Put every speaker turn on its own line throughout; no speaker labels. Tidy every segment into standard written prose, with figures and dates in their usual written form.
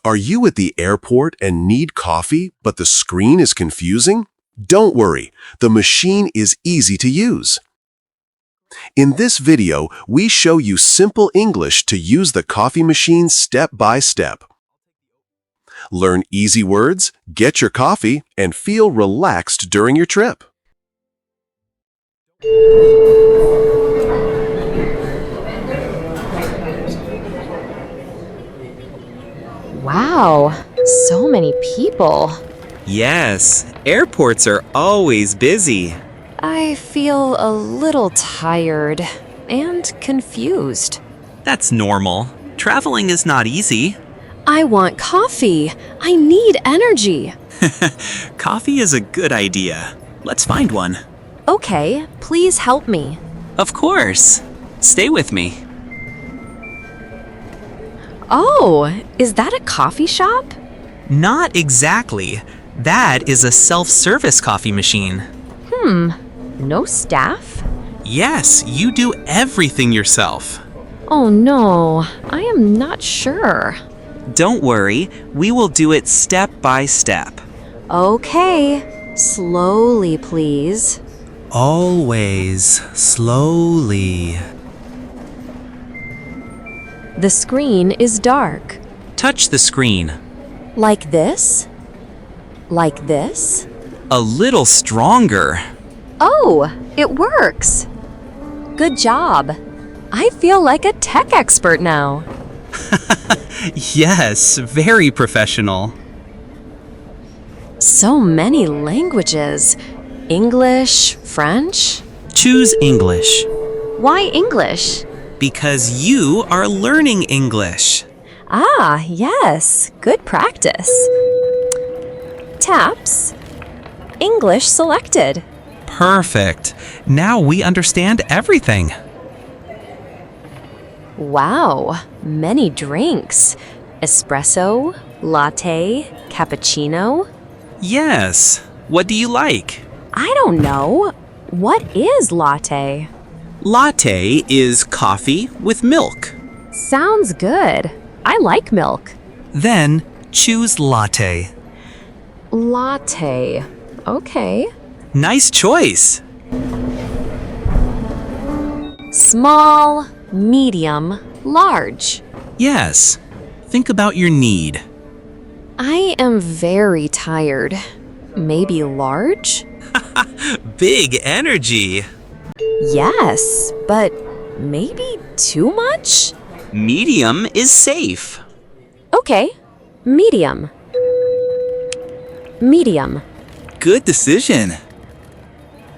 Are you at the airport and need coffee, but the screen is confusing? Don't worry, the machine is easy to use. In this video, we show you simple English to use the coffee machine step by step. Learn easy words, get your coffee, and feel relaxed during your trip.
Wow, so many people.
Yes, airports are always busy.
I feel a little tired and confused.
That's normal. Traveling is not easy.
I want coffee. I need energy.
Coffee is a good idea. Let's find one.
Okay, please help me.
Of course. Stay with me.
Oh, is that a coffee shop?
Not exactly. That is a self-service coffee machine.
No staff?
Yes, you do everything yourself.
Oh no, I am not sure.
Don't worry, we will do it step by step.
Okay, slowly please.
Always slowly.
The screen is dark.
Touch the screen.
Like this? Like this?
A little stronger.
Oh, it works. Good job. I feel like a tech expert now.
Yes, very professional.
So many languages. English, French.
Choose English.
Why English?
Because you are learning English.
Ah, yes. Good practice. Taps. English selected.
Perfect. Now we understand everything.
Wow, many drinks. Espresso, latte, cappuccino.
Yes. What do you like?
I don't know. What is latte?
Latte is coffee with milk.
Sounds good. I like milk.
Then choose latte.
Latte. Okay.
Nice choice.
Small, medium, large.
Yes. Think about your need.
I am very tired. Maybe large?
Big energy.
Yes, but maybe too much?
Medium is safe.
Okay, medium. Medium.
Good decision.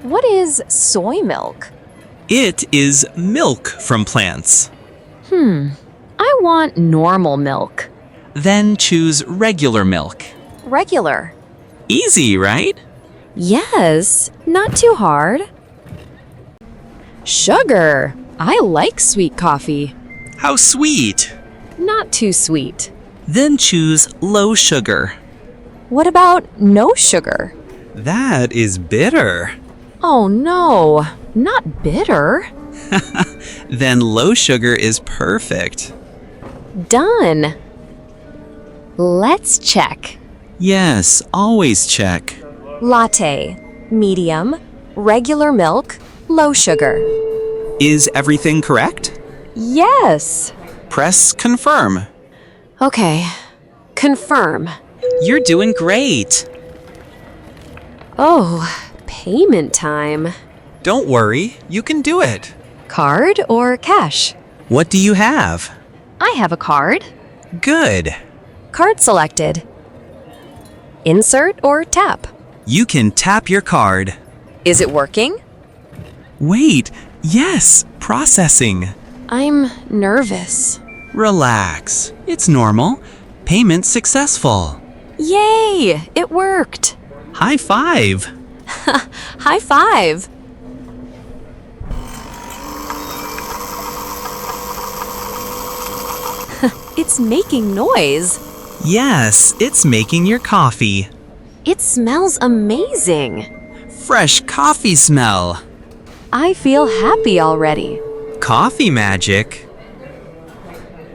What is soy milk?
It is milk from plants.
I want normal milk.
Then choose regular milk.
Regular.
Easy, right?
Yes, not too hard. Sugar. I like sweet coffee.
How sweet.
Not too sweet.
Then choose low sugar.
What about no sugar?
That is bitter.
Oh no, not bitter.
Then low sugar is perfect.
Done. Let's check.
Yes, always check.
Latte, medium, regular milk, low sugar.
Is everything correct?
Yes.
Press confirm.
Okay, confirm.
You're doing great.
Oh, payment time.
Don't worry, you can do it.
Card or cash?
What do you have?
I have a card.
Good.
Card selected. Insert or tap?
You can tap your card.
Is it working?
Wait, yes, processing.
I'm nervous.
Relax. It's normal. Payment successful.
Yay! It worked.
High five.
High five. It's making noise.
Yes, it's making your coffee.
It smells amazing.
Fresh coffee smell.
I feel happy already.
Coffee magic.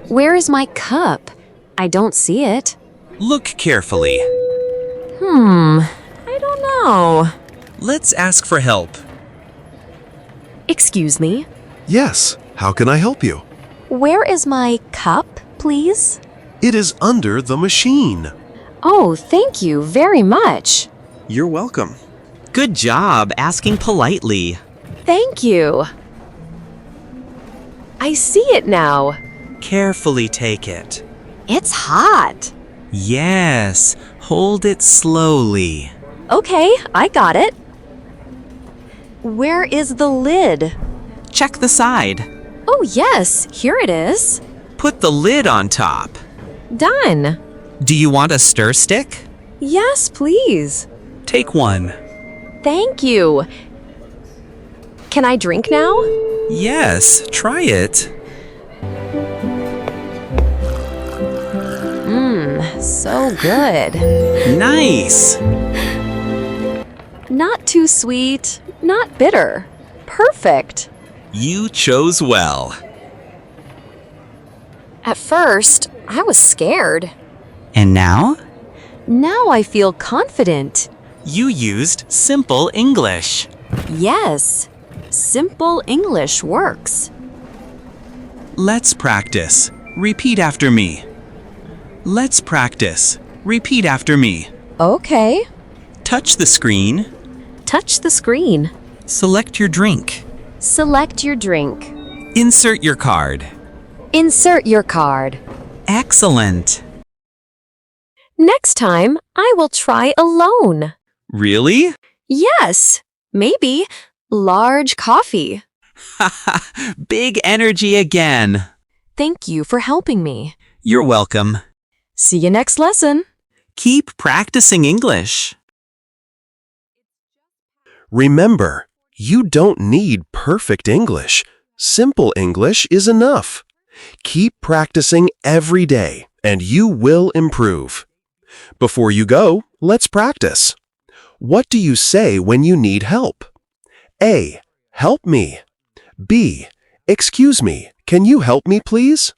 Where is my cup? I don't see it.
Look carefully.
I don't know.
Let's ask for help.
Excuse me.
Yes, how can I help you?
Where is my cup, please?
It is under the machine.
Oh, thank you very much.
You're welcome.
Good job asking politely.
Thank you. I see it now.
Carefully take it.
It's hot.
Yes, hold it slowly.
Okay, I got it. Where is the lid?
Check the side.
Oh, yes, here it is.
Put the lid on top.
Done.
Do you want a stir stick?
Yes, please.
Take one.
Thank you. Can I drink now?
Yes, try it.
So good.
Nice.
Not too sweet, not bitter. Perfect.
You chose well.
At first, I was scared.
And now?
Now I feel confident.
You used simple English.
Yes, simple English works.
Let's practice. Repeat after me. Let's practice. Repeat after me.
Okay.
Touch the screen.
Touch the screen.
Select your drink.
Select your drink.
Insert your card.
Insert your card.
Excellent.
Next time, I will try alone.
Really?
Yes, maybe large coffee.
Big energy again.
Thank you for helping me.
You're welcome.
See you next lesson.
Keep practicing English.
Remember, you don't need perfect English. Simple English is enough. Keep practicing every day, and you will improve. Before you go, let's practice. What do you say when you need help? A. Help me. B. Excuse me, can you help me please?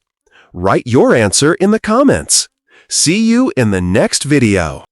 Write your answer in the comments. See you in the next video.